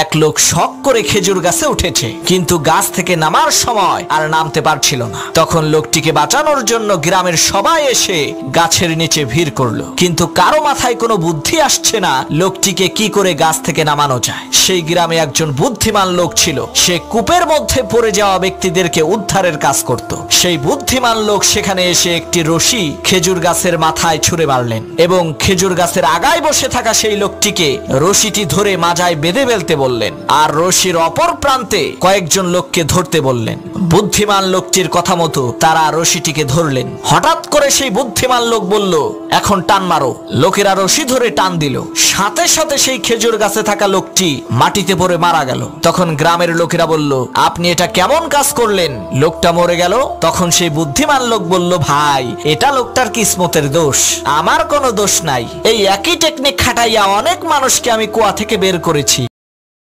এক লোক শখ করে খেজুর গাছে উঠেছে, কিন্তু গাছ থেকে নামার সময় আর নামতে পারছিল না। তখন লোকটিকে বাঁচানোর জন্য গ্রামের সবাই এসে গাছের নিচে ভিড় করলো, কিন্তু কারো মাথায় কোনো বুদ্ধি আসছে না লোকটিকে কি করে গাছ থেকে নামানো যায়। সেই গ্রামে একজন বুদ্ধিমান লোক ছিল, সে কূপের মধ্যে পড়ে যাওয়া ব্যক্তিদেরকে উদ্ধারের কাজ করত। সেই বুদ্ধিমান লোক সেখানে এসে একটি রশি খেজুর গাছের মাথায় ছুঁড়ে মারলেন এবং খেজুর গাছের আগায় বসে থাকা সেই লোকটিকে রশিটি ধরে মাজায় বেঁধে ফেলতে বললেন, আর রশির অপর প্রান্তে কয়েকজন লোককে ধরতে বললেন। বুদ্ধিমান লোকটির কথা মতো তারা রশিটিকে ধরলেন। হঠাৎ করে সেই বুদ্ধিমান লোক বলল, এখন টান মারো। লোকেরা রশি ধরে টান দিল, সাথে সাথে সেই খেজুর গাছে থাকা লোকটি মাটিতে পড়ে মারা গেল। তখন গ্রামের লোকেরা বলল, আপনি এটা কেমন কাজ করলেন, লোকটা মরে গেল। তখন সেই বুদ্ধিমান লোক বলল, ভাই এটা লোকটার কিসমতের দোষ, আমার কোনো দোষ নাই। এই একই টেকনিক খাটাইয়া অনেক মানুষকে আমি কুয়া থেকে বের করেছি।